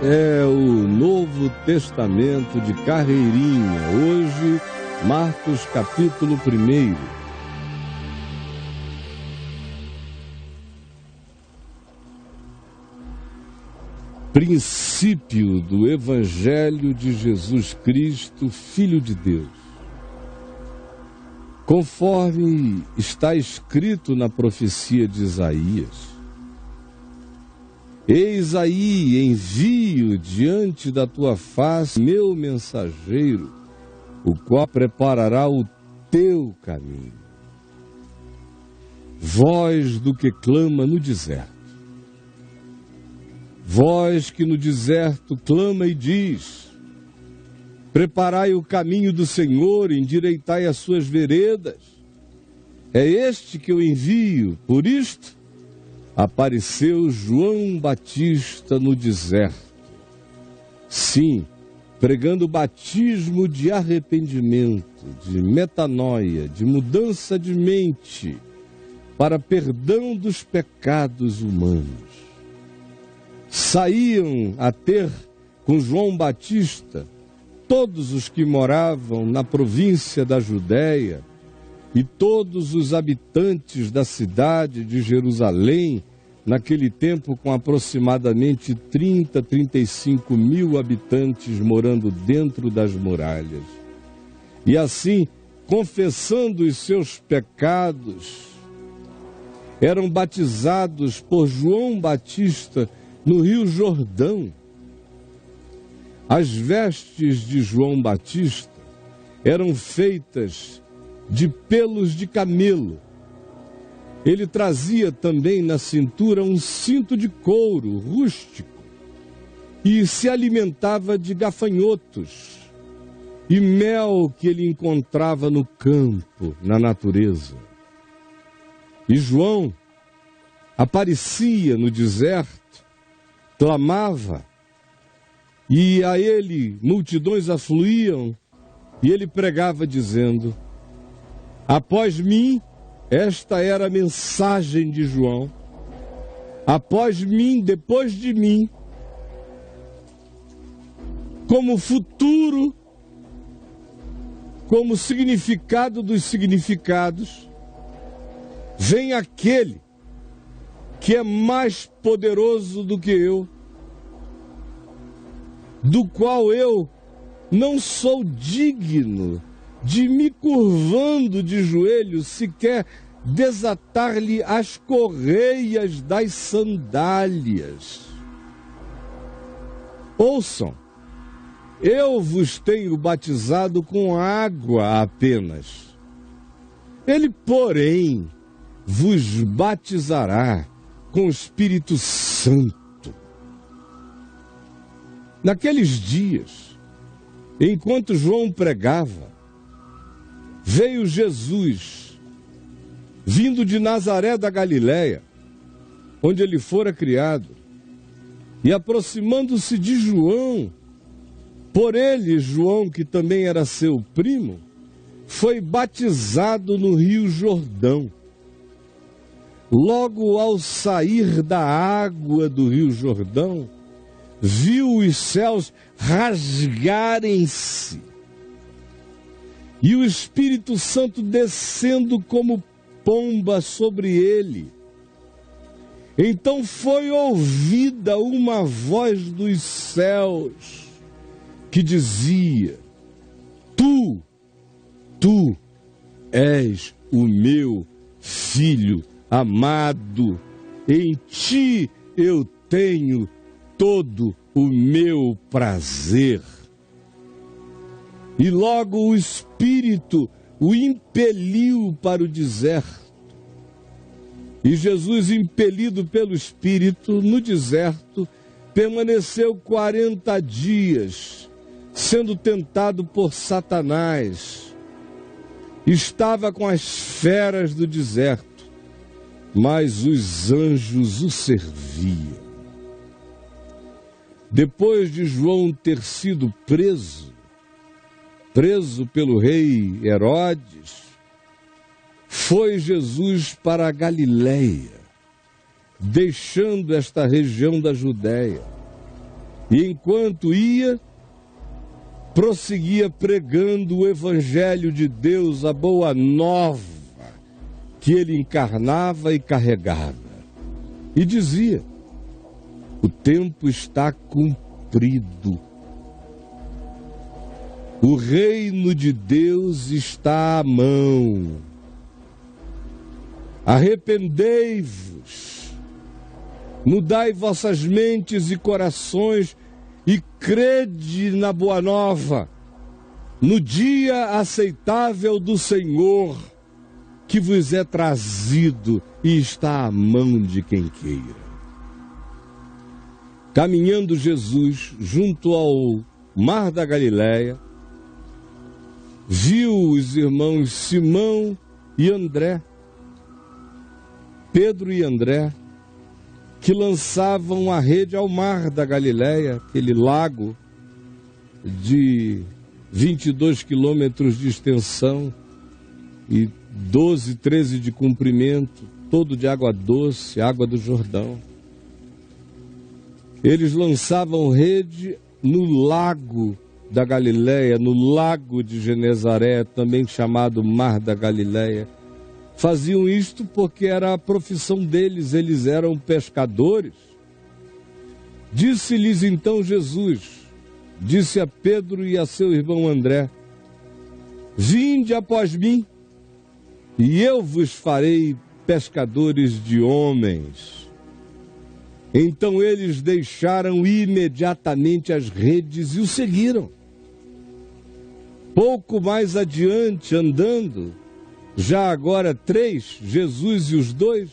é o Novo Testamento de carreirinha. Hoje, Marcos capítulo 1. Princípio do Evangelho de Jesus Cristo, Filho de Deus. Conforme está escrito na profecia de Isaías: eis aí, envio diante da tua face meu mensageiro, o qual preparará o teu caminho. Voz do que clama no deserto. Voz que no deserto clama e diz: preparai o caminho do Senhor, endireitai as suas veredas. É este que eu envio. Por isto apareceu João Batista no deserto. Sim, pregando batismo de arrependimento, de metanoia, de mudança de mente, para perdão dos pecados humanos. Saíam a ter com João Batista todos os que moravam na província da Judéia e todos os habitantes da cidade de Jerusalém, naquele tempo com aproximadamente 35 mil habitantes morando dentro das muralhas. E assim, confessando os seus pecados, eram batizados por João Batista no Rio Jordão. As vestes de João Batista eram feitas de pelos de camelo. Ele trazia também na cintura um cinto de couro rústico e se alimentava de gafanhotos e mel que ele encontrava no campo, na natureza. E João aparecia no deserto, clamava, e a ele multidões afluíam, e ele pregava dizendo: após mim, esta era a mensagem de João, após mim, depois de mim, como futuro, como significado dos significados, vem aquele que é mais poderoso do que eu, do qual eu não sou digno de me curvando de joelhos, sequer desatar-lhe as correias das sandálias. Ouçam, eu vos tenho batizado com água apenas. Ele, porém, vos batizará com o Espírito Santo. Naqueles dias, enquanto João pregava, veio Jesus, vindo de Nazaré da Galileia, onde ele fora criado, e aproximando-se de João, por ele, João, que também era seu primo, foi batizado no Rio Jordão. Logo ao sair da água do Rio Jordão, viu os céus rasgarem-se e o Espírito Santo descendo como pomba sobre ele. Então foi ouvida uma voz dos céus que dizia: Tu és o meu Filho amado, em ti eu tenho todo o meu prazer. E logo o Espírito o impeliu para o deserto. E Jesus, impelido pelo Espírito, no deserto, permaneceu 40 dias, sendo tentado por Satanás. Estava com as feras do deserto, mas os anjos o serviam. Depois de João ter sido preso pelo rei Herodes, foi Jesus para a Galileia, deixando esta região da Judéia, E enquanto ia, prosseguia pregando o Evangelho de Deus, a boa nova que ele encarnava e carregava. E dizia: o tempo está cumprido. O reino de Deus está à mão. Arrependei-vos, mudai vossas mentes e corações e crede na boa nova, no dia aceitável do Senhor, que vos é trazido e está à mão de quem queira. Caminhando Jesus junto ao mar da Galileia, viu os irmãos Simão e André, Pedro e André, que lançavam a rede ao mar da Galileia, aquele lago de 22 quilômetros de extensão e 12, 13 de comprimento, todo de água doce, água do Jordão. Eles lançavam rede no lago da Galileia, no lago de Genezaré, também chamado Mar da Galileia. Faziam isto porque era a profissão deles, eles eram pescadores. Disse-lhes então Jesus, disse a Pedro e a seu irmão André: vinde após mim, e eu vos farei pescadores de homens. Então eles deixaram imediatamente as redes e o seguiram. Pouco mais adiante, andando, já agora 3, Jesus e os 2,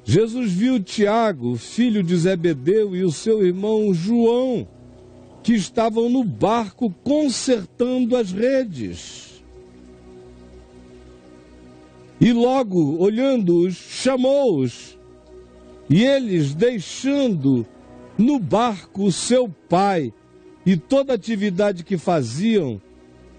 Jesus viu Tiago, filho de Zebedeu, e o seu irmão João, que estavam no barco consertando as redes. E logo, olhando-os, chamou-os, e eles, deixando no barco o seu pai e toda a atividade que faziam,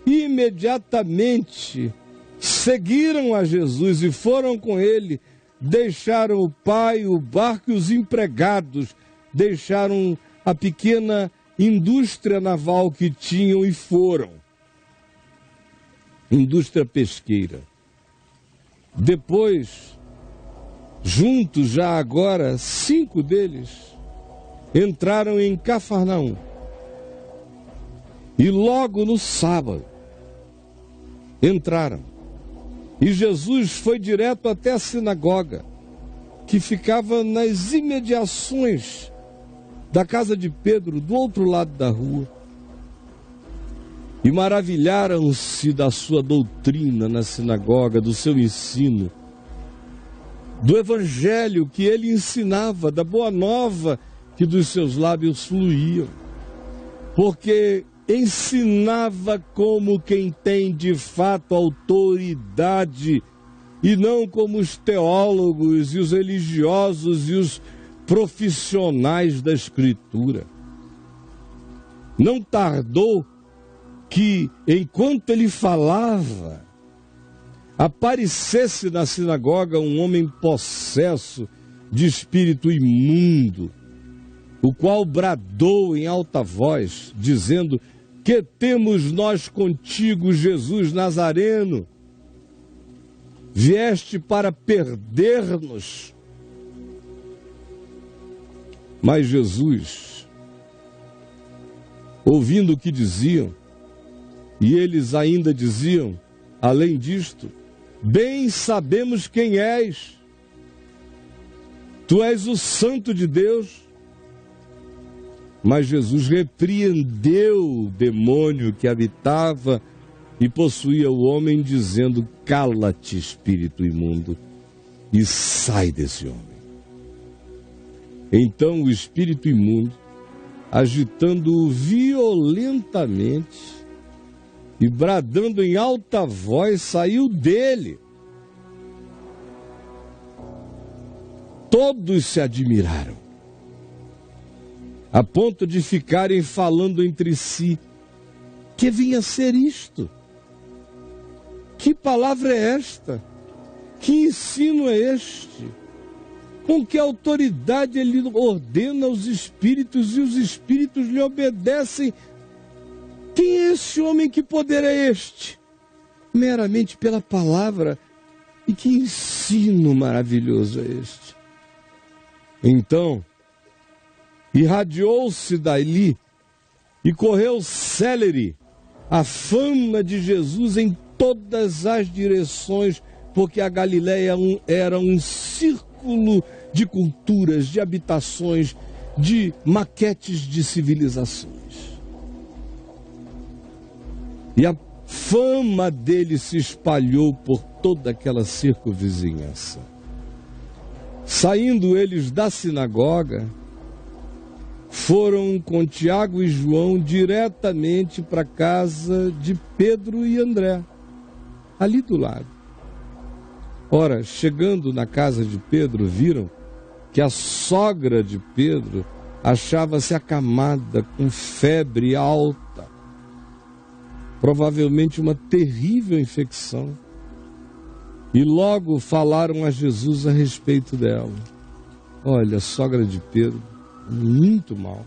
imediatamente seguiram a Jesus e foram com ele, deixaram o pai, o barco e os empregados, deixaram a pequena indústria naval que tinham e foram. Indústria pesqueira. Depois, juntos já agora, 5 deles entraram em Cafarnaum. E logo no sábado, entraram. E Jesus foi direto até a sinagoga, que ficava nas imediações da casa de Pedro, do outro lado da rua. E maravilharam-se da sua doutrina na sinagoga, do seu ensino, do evangelho que ele ensinava, da boa nova que dos seus lábios fluíam. Porque ensinava como quem tem de fato autoridade e não como os teólogos e os religiosos e os profissionais da Escritura. Não tardou que, enquanto ele falava, aparecesse na sinagoga um homem possesso de espírito imundo, o qual bradou em alta voz, dizendo: que temos nós contigo, Jesus Nazareno? Vieste para perder-nos? Mas Jesus, ouvindo o que diziam, e eles ainda diziam, além disto: bem sabemos quem és. Tu és o Santo de Deus. Mas Jesus repreendeu o demônio que habitava e possuía o homem, dizendo: cala-te, espírito imundo, e sai desse homem. Então o espírito imundo, agitando-o violentamente e bradando em alta voz, saiu dele. Todos se admiraram, a ponto de ficarem falando entre si: que vinha a ser isto? Que palavra é esta? Que ensino é este? Com que autoridade ele ordena aos espíritos e os espíritos lhe obedecem? Quem é esse homem? Que poder é este? Meramente pela palavra. E que ensino maravilhoso é este? Então, irradiou-se dali e correu célere a fama de Jesus em todas as direções, porque a Galileia era um círculo de culturas, de habitações, de maquetes de civilizações. E a fama dele se espalhou por toda aquela circunvizinhança. Saindo eles da sinagoga, foram com Tiago e João diretamente para a casa de Pedro e André, ali do lado. Ora, chegando na casa de Pedro, viram que a sogra de Pedro achava-se acamada com febre alta, provavelmente uma terrível infecção. E logo falaram a Jesus a respeito dela. Olha, a sogra de Pedro, muito mal.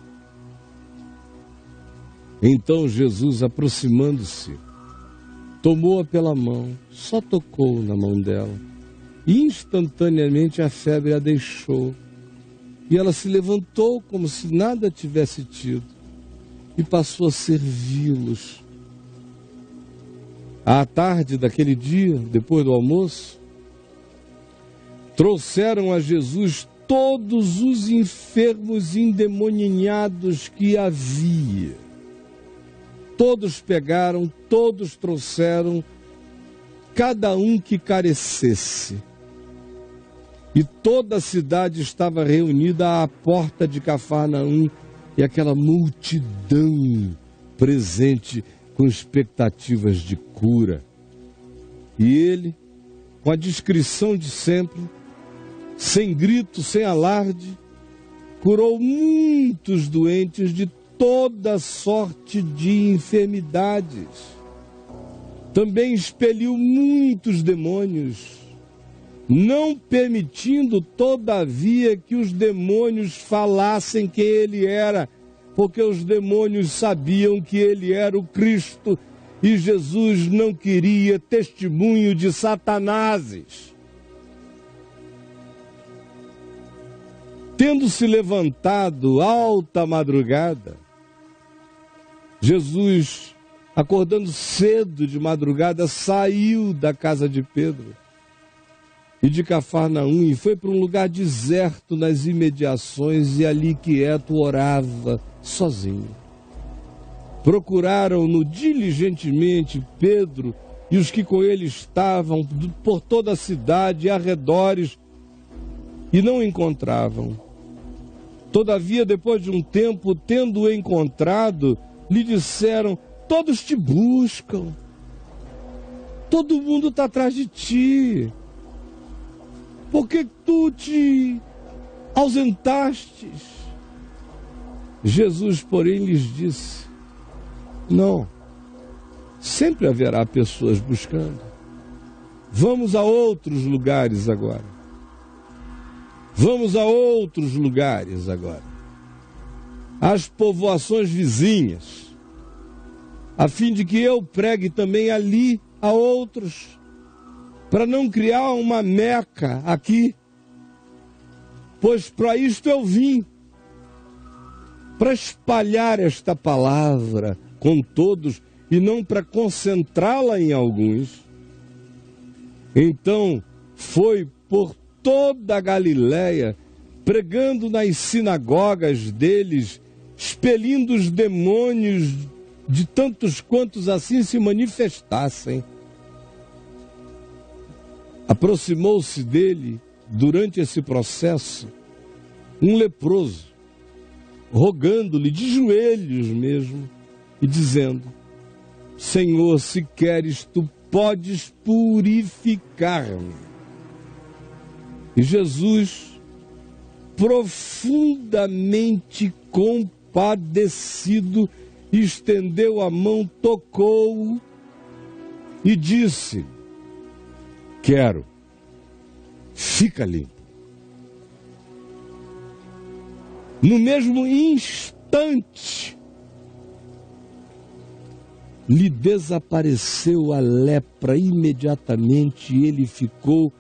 Então Jesus, aproximando-se, tomou-a pela mão, só tocou na mão dela. E instantaneamente a febre a deixou. E ela se levantou como se nada tivesse tido. E passou a servi-los. À tarde daquele dia, depois do almoço, trouxeram a Jesus todos os enfermos endemoniados que havia. Todos pegaram, todos trouxeram, cada um que carecesse. E toda a cidade estava reunida à porta de Cafarnaum, e aquela multidão presente com expectativas de cura. E ele, com a discrição de sempre, sem grito, sem alarde, curou muitos doentes de toda sorte de enfermidades. Também expeliu muitos demônios, não permitindo, todavia, que os demônios falassem quem ele era, porque os demônios sabiam que ele era o Cristo e Jesus não queria testemunho de Satanáses. Tendo se levantado alta madrugada, Jesus, acordando cedo de madrugada, saiu da casa de Pedro e de Cafarnaum e foi para um lugar deserto nas imediações e ali quieto orava sozinho. Procuraram-no diligentemente Pedro e os que com ele estavam por toda a cidade e arredores e não encontravam. Todavia, depois de um tempo, tendo-o encontrado, lhe disseram: todos te buscam, todo mundo está atrás de ti. Por que tu te ausentastes? Jesus, porém, lhes disse: não, sempre haverá pessoas buscando. Vamos a outros lugares agora. Vamos a outros lugares agora. Às povoações vizinhas, a fim de que eu pregue também ali a outros, para não criar uma Meca aqui, pois para isto eu vim, para espalhar esta palavra com todos e não para concentrá-la em alguns. Então foi por toda a Galileia, pregando nas sinagogas deles, expelindo os demônios de tantos quantos assim se manifestassem. Aproximou-se dele, durante esse processo, um leproso, rogando-lhe de joelhos mesmo, e dizendo: Senhor, se queres, tu podes purificar-me. E Jesus, profundamente compadecido, estendeu a mão, tocou-o e disse: quero, fica limpo. No mesmo instante, lhe desapareceu a lepra imediatamente e ele ficou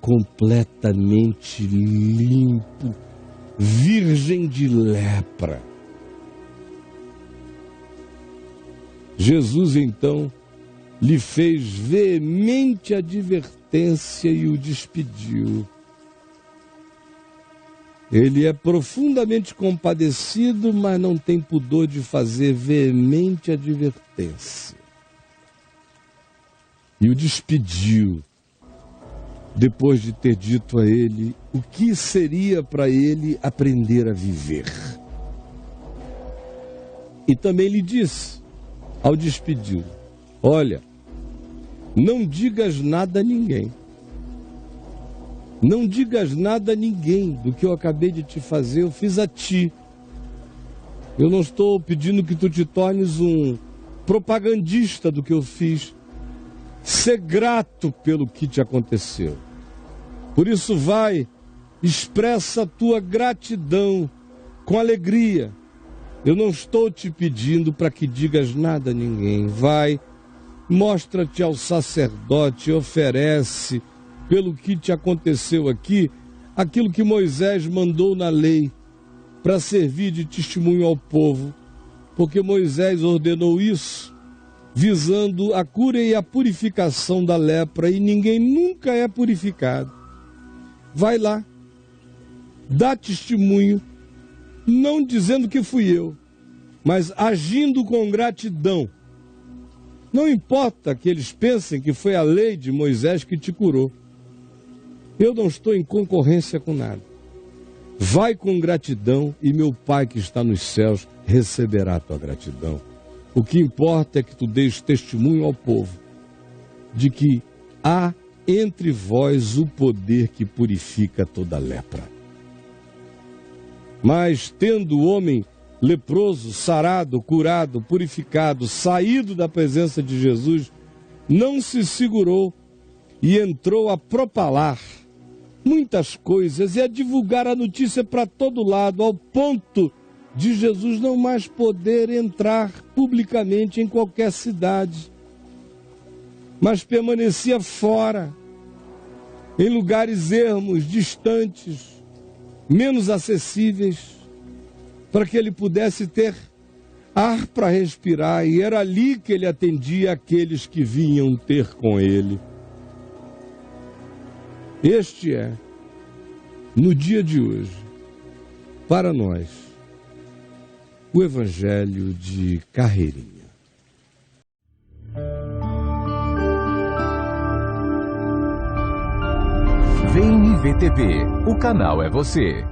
completamente limpo, virgem de lepra. Jesus então lhe fez veemente advertência e o despediu. Ele é profundamente compadecido, mas não tem pudor de fazer veemente advertência. E o despediu, depois de ter dito a ele o que seria para ele aprender a viver. E também lhe disse, ao despedi-lo: olha, não digas nada a ninguém. Não digas nada a ninguém do que eu acabei de te fazer, eu fiz a ti. Eu não estou pedindo que tu te tornes um propagandista do que eu fiz. Ser grato pelo que te aconteceu. Por isso vai, expressa a tua gratidão com alegria. Eu não estou te pedindo para que digas nada a ninguém. Vai, mostra-te ao sacerdote, oferece pelo que te aconteceu aqui, aquilo que Moisés mandou na lei, para servir de testemunho ao povo, porque Moisés ordenou isso, visando a cura e a purificação da lepra, e ninguém nunca é purificado. Vai lá, dá testemunho, não dizendo que fui eu, mas agindo com gratidão. Não importa que eles pensem que foi a lei de Moisés que te curou. Eu não estou em concorrência com nada. Vai com gratidão e meu Pai que está nos céus receberá a tua gratidão. O que importa é que tu deis testemunho ao povo de que há entre vós o poder que purifica toda lepra. Mas tendo o homem leproso, sarado, curado, purificado, saído da presença de Jesus, não se segurou e entrou a propalar muitas coisas e a divulgar a notícia para todo lado, ao ponto de Jesus não mais poder entrar publicamente em qualquer cidade, mas permanecia fora, em lugares ermos, distantes, menos acessíveis, para que ele pudesse ter ar para respirar, e era ali que ele atendia aqueles que vinham ter com ele. Este é, no dia de hoje, para nós, o Evangelho de Carreirinha. Vem IVTV, o canal é você.